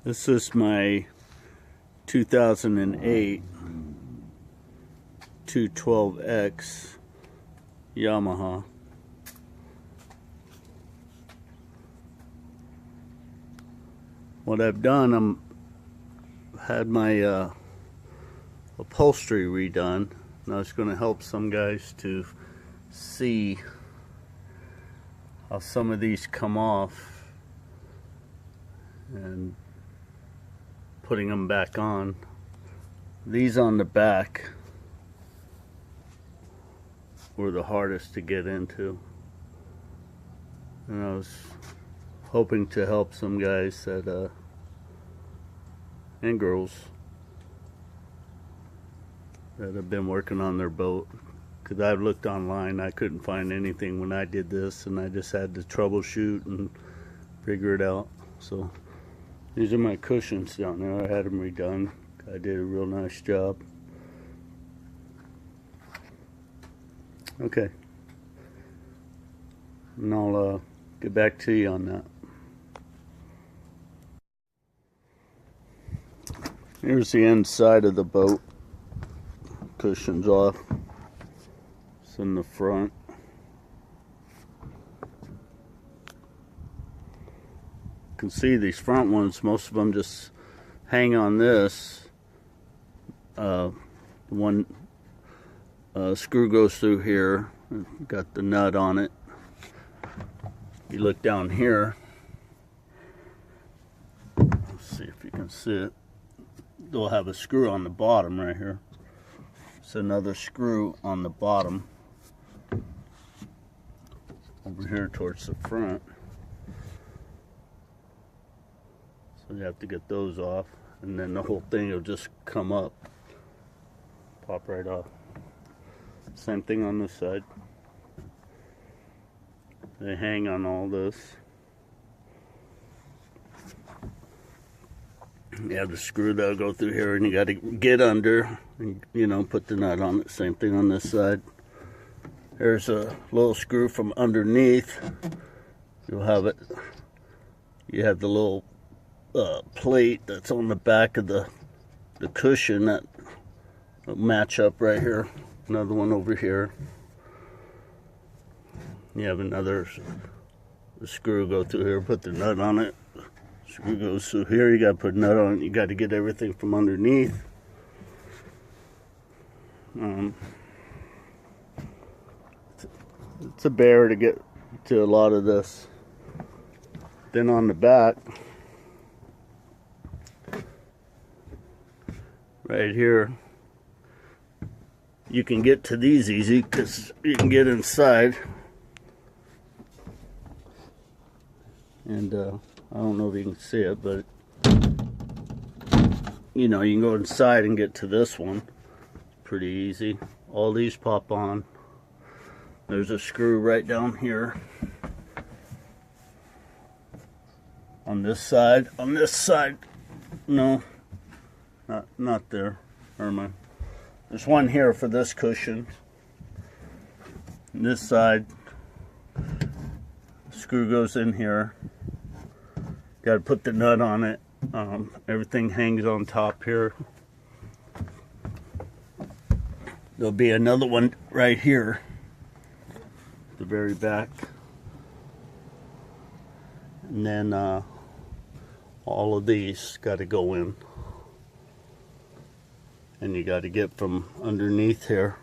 This is my 2008 212X Yamaha. What I've done, had my upholstery redone, and I was going to help some guys to see how some of these come off and putting them back on. These on the back were the hardest to get into, and I was hoping to help some guys that and girls that have been working on their boat, because I've looked online, I couldn't find anything when I did this, and I just had to troubleshoot and figure it out. So these are my cushions down there. I had them redone. I did a real nice job. Okay, and I'll get back to you on that. Here's the inside of the boat. Cushions off. It's in the front. You can see these front ones, most of them just hang on this. One screw goes through here. Got the nut on it. You look down here. Let's see if you can see it. They'll have a screw on the bottom right here. It's another screw on the bottom over here towards the front. So you have to get those off, and then the whole thing will just come up, pop right off. Same thing on this side. They hang on all this. You have the screw that'll go through here, and you got to get under and, you know, put the nut on it. Same thing on this side. There's a little screw from underneath. You'll have it. You have the little plate that's on the back of the cushion that will match up right here. Another one over here. You have another screw go through here. Put the nut on it. Screw goes through here. You got to put a nut on it. You got to get everything from underneath. It's a bear to get to a lot of this. Then on the back, right here, you can get to these easy because you can get inside. And I don't know if you can see it, but you know, you can go inside and get to this one. Pretty easy. All these pop on. There's a screw right down here. On this side. On this side. No. Not there. Never mind. There's one here for this cushion. And this side. Screw goes in here. Got to put the nut on it. Everything hangs on top here. There'll be another one right here, the very back, and then all of these got to go in, and you got to get from underneath here.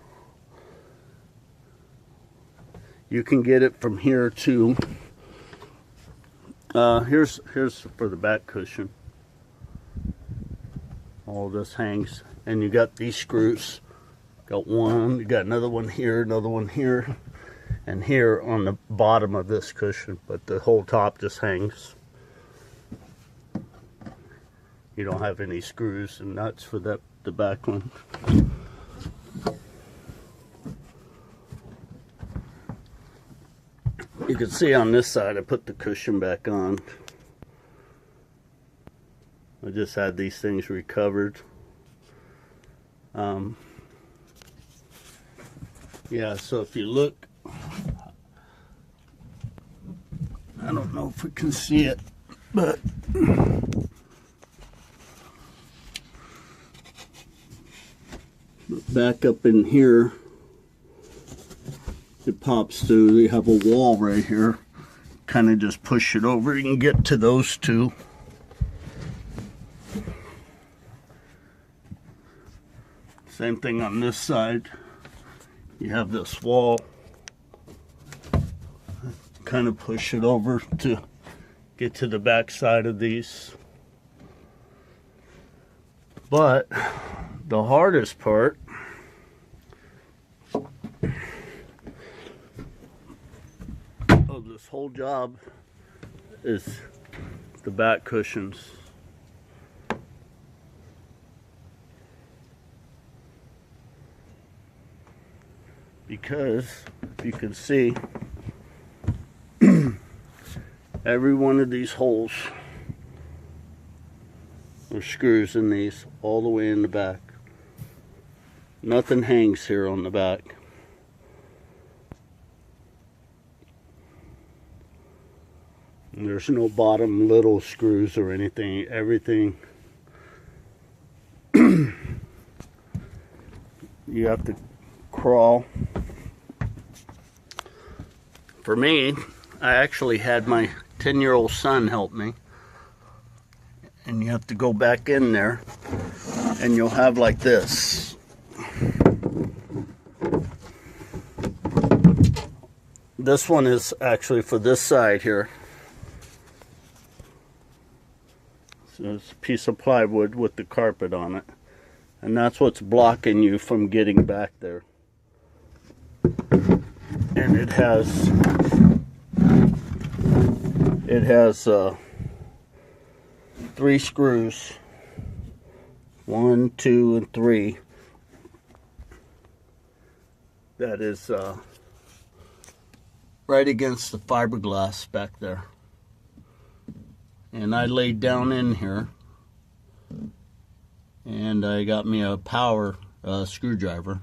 You can get it from here too. Here's for the back cushion. All this hangs, and you got these screws. Got one, you got another one here, and here on the bottom of this cushion, but the whole top just hangs. You don't have any screws and nuts for the back one. You can see on this side, I put the cushion back on. I just had these things recovered. Yeah, so if you look, I don't know if we can see it, but back up in here, it pops through. You have a wall right here. Kind of just push it over. You can get to those two. Same thing on this side. You have this wall. Kind of push it over to get to the back side of these. But the hardest part of this whole job is the back cushions. Because, if you can see, every one of these holes, there's screws in these all the way in the back. Nothing hangs here on the back. And there's no bottom little screws or anything. Everything you have to crawl. For me, I actually had my 10-year-old son help me. And you have to go back in there and you'll have like this. This one is actually for this side here. So it's a piece of plywood with the carpet on it. And that's what's blocking you from getting back there. And it has 3 screws, 1, 2, and 3. That is right against the fiberglass back there. And I laid down in here, and I got me a power screwdriver,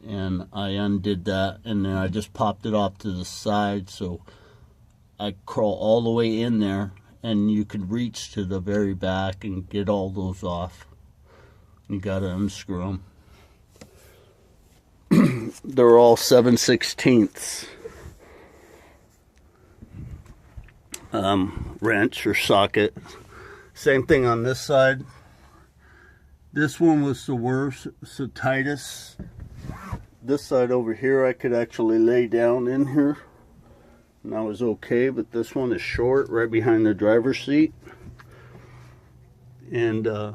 and I undid that, and then I just popped it off to the side, so I crawl all the way in there, and you could reach to the very back and get all those off. You gotta unscrew them. They're all 7/16 wrench or socket. Same thing on this side. This one was the worst, it's the tightest. This side over here I could actually lay down in here and I was okay, but this one is short, right behind the driver's seat. And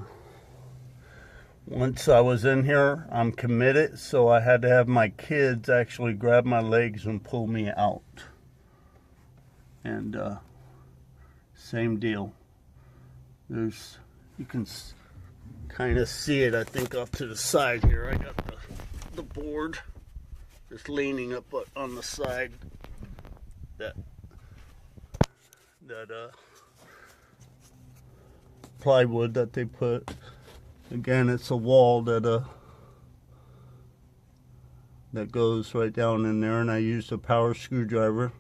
once I was in here, I'm committed, so I had to have my kids actually grab my legs and pull me out. And same deal. There's, you can kind of see it, I think, off to the side here. I got the board just leaning up on the side. That plywood that they put. Again, it's a wall that goes right down in there, and I used a power screwdriver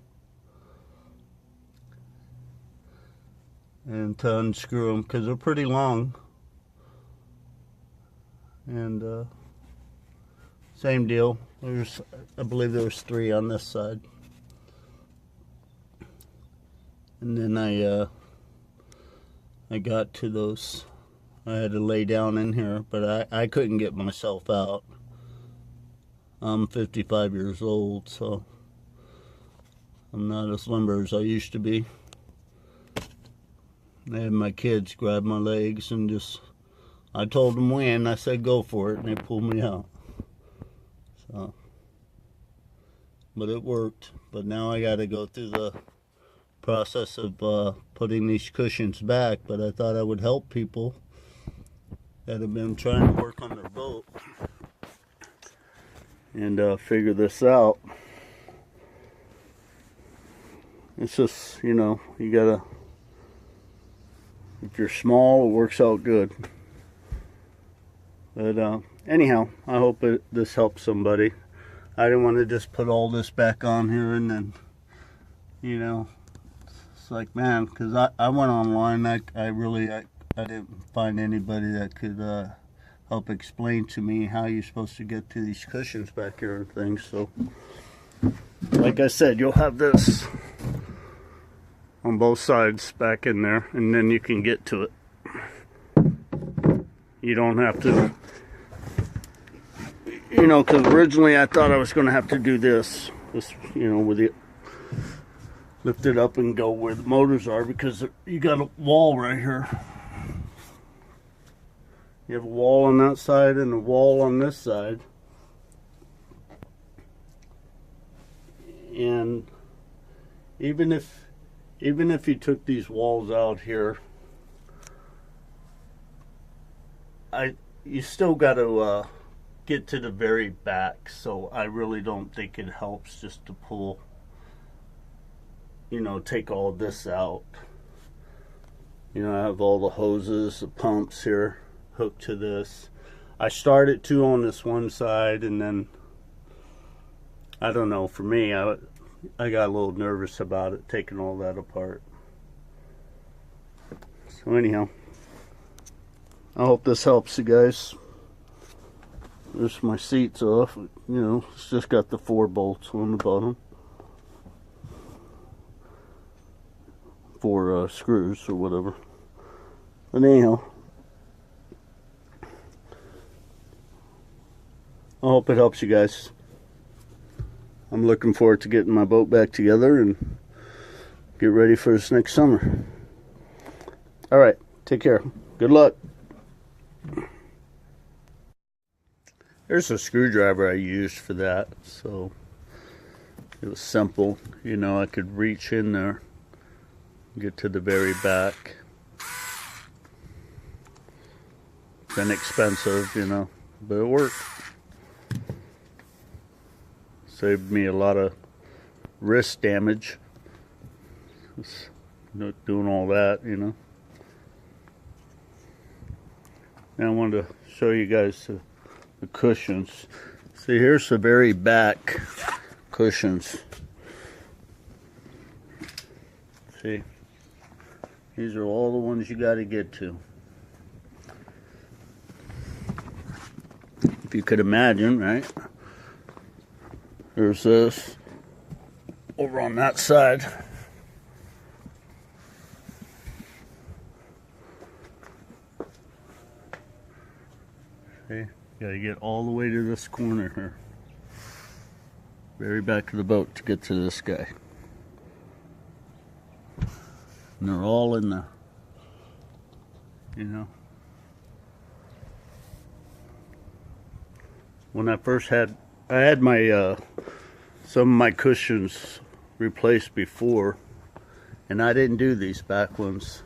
and to unscrew them because they're pretty long. And same deal. I believe there was 3 on this side. And then I got to those. I had to lay down in here, but I couldn't get myself out. I'm 55 years old, so I'm not as limber as I used to be. I had my kids grab my legs and just, I told them when, I said go for it, and they pulled me out. So, but it worked. But now I got to go through the process of putting these cushions back, but I thought I would help people that have been trying to work on their boat and figure this out. It's just, you know, you gotta, if you're small, it works out good. But anyhow, I hope this helps somebody. I didn't want to just put all this back on here and then, you know, it's like, man, because I went online, I didn't find anybody that could help explain to me how you're supposed to get to these cushions back here and things. So, like I said, you'll have this on both sides back in there, and then you can get to it. You don't have to, you know, because originally I thought I was going to have to do this, you know, with it, lift it up and go where the motors are, because you got a wall right here. You have a wall on that side and a wall on this side. And even if you took these walls out here, you still got to get to the very back. So I really don't think it helps just to pull, you know, take all this out. You know, I have all the hoses, the pumps here hooked to this. I started two on this one side, and then I don't know, for me, I got a little nervous about it, taking all that apart. So anyhow, I hope this helps you guys. There's my seats off. You know, it's just got the 4 bolts on the bottom. 4 screws or whatever. But anyhow, I hope it helps you guys. I'm looking forward to getting my boat back together and get ready for this next summer. Alright, take care. Good luck. There's a screwdriver I used for that, so it was simple. You know, I could reach in there, get to the very back. It's inexpensive, you know, but it worked. Saved me a lot of wrist damage. Just not doing all that, you know. Now I wanted to show you guys the cushions. See, here's the very back cushions. See, these are all the ones you got to get to. If you could imagine, right? There's this over on that side. See, gotta get all the way to this corner here. Very back of the boat to get to this guy. And they're all in the, you know. When I first had, I had my, some of my cushions replaced before, and I didn't do these back ones.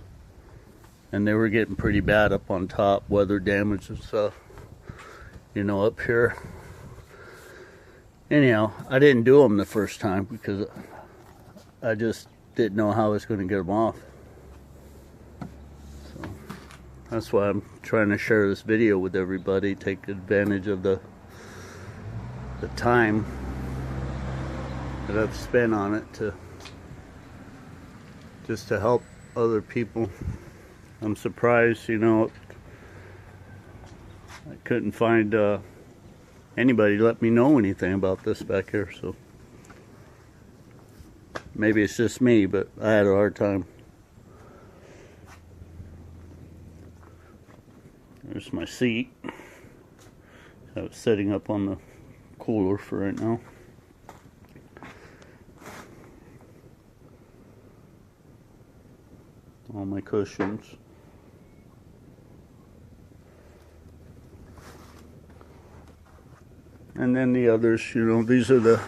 And they were getting pretty bad up on top, weather damage and stuff, you know, up here. Anyhow, I didn't do them the first time because I just didn't know how I was going to get them off. So that's why I'm trying to share this video with everybody, take advantage of the time that I've spent on it to just to help other people. I'm surprised, you know, I couldn't find anybody to let me know anything about this back here, so maybe it's just me, but I had a hard time. There's my seat. I was setting up on the cooler for right now. All my cushions. And then the others, you know, these are the,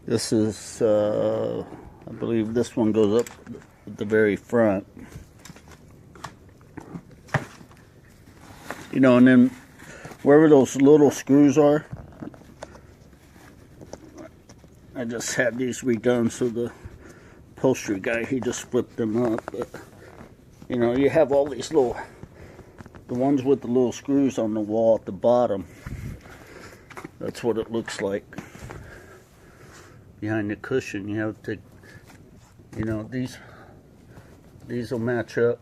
this is, I believe this one goes up at the very front. You know, and then wherever those little screws are, I just had these redone, so the upholstery guy, he just flipped them up. But, you know, you have all these little, the ones with the little screws on the wall at the bottom. That's what it looks like. Behind the cushion, you have to, you know, these will match up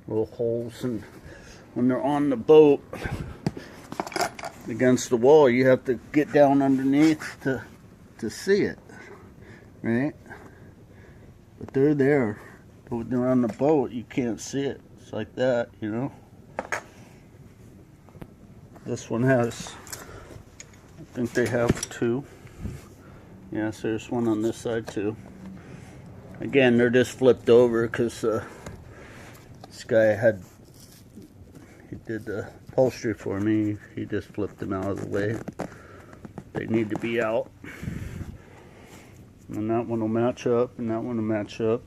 little holes, and when they're on the boat against the wall, you have to get down underneath to see it, right? But they're there. But when they're on the boat, you can't see it. It's like that, you know. This one has, I think they have two. Yes, there's one on this side too. Again, they're just flipped over because this guy he did the upholstery for me. He just flipped them out of the way. They need to be out. And that one will match up, and that one will match up.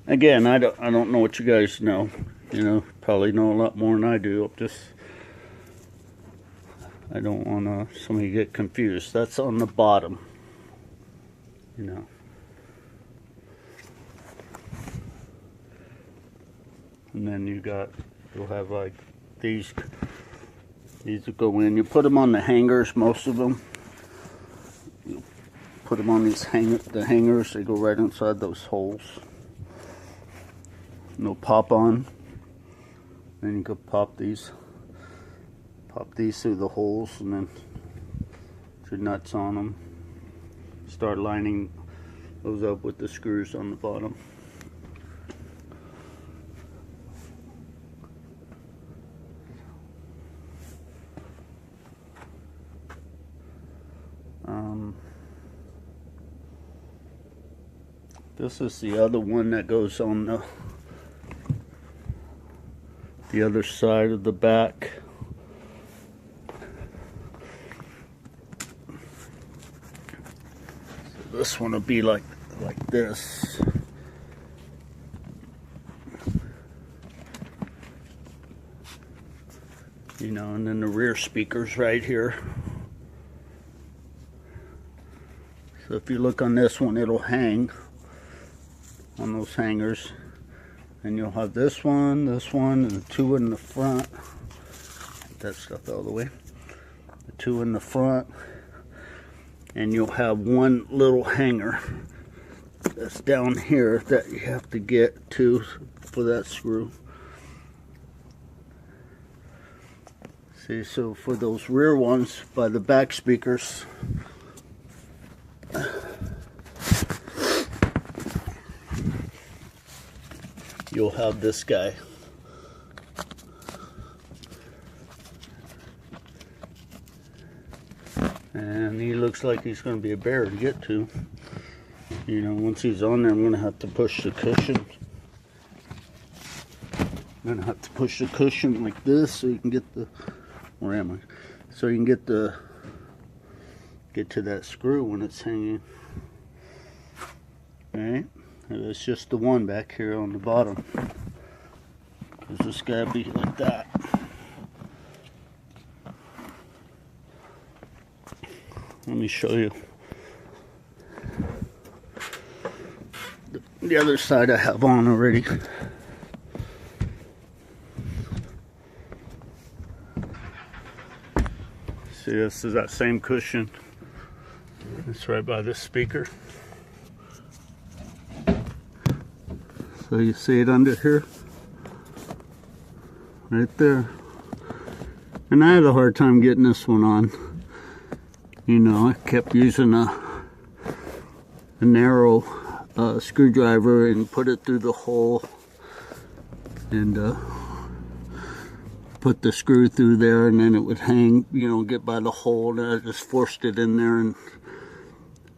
Again, I don't know what you guys know. You know, probably know a lot more than I do. I don't want somebody to get confused. That's on the bottom, you know. And then you'll have like these will go in. You put them on the hangers, most of them. You put them on these the hangers. They go right inside those holes. And they'll pop on. Then you can pop these through the holes, and then put your nuts on them. Start lining those up with the screws on the bottom. This is the other one that goes on the other side of the back. So this one will be like this. You know, and then the rear speaker's right here. So if you look on this one, it'll hang on those hangers. And you'll have this one, and the two in the front. Get that stuff out of the way. The two in the front. And you'll have one little hanger that's down here that you have to get to for that screw. See, so for those rear ones by the back speakers, you'll have this guy. And he looks like he's going to be a bear to get to. You know, once he's on there, I'm going to have to push the cushion. I'm going to have to push the cushion like this so you can get the, where am I? So you can get to that screw when it's hanging. Alright? It's just the one back here on the bottom. Because this guy be like that. Let me show you. The other side I have on already. See, this is that same cushion. It's right by this speaker. So you see it under here, right there. And I had a hard time getting this one on. You know, I kept using a narrow screwdriver and put it through the hole and put the screw through there, and then it would hang, you know, get by the hole, and I just forced it in there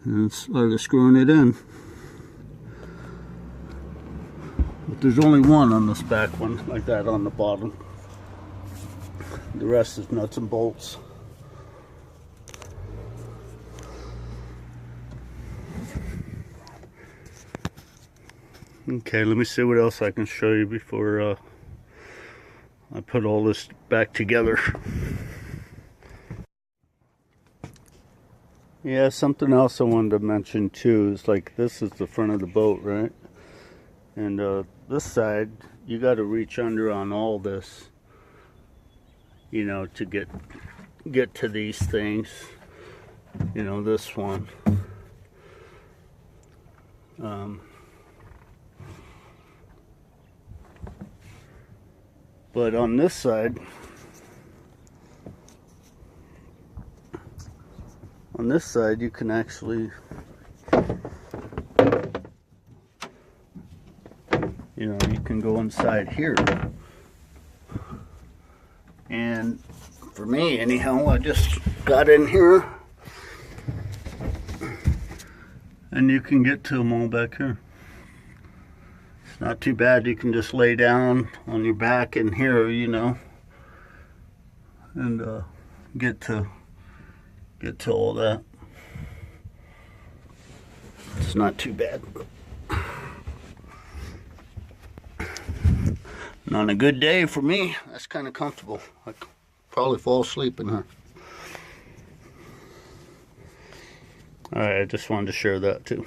and started screwing it in. But there's only one on this back one, like that on the bottom. The rest is nuts and bolts. Okay, let me see what else I can show you before I put all this back together. Yeah, something else I wanted to mention too is, like, this is the front of the boat, right? And this side, you got to reach under on all this, you know, to get to these things. You know, this one. But on this side, you can actually, you can go inside here. And for me, anyhow, I just got in here, and you can get to them all back here. It's not too bad. You can just lay down on your back in here, and get to all that. It's not too bad. And on a good day for me, that's kind of comfortable. I could probably fall asleep in her. Alright, I just wanted to share that too.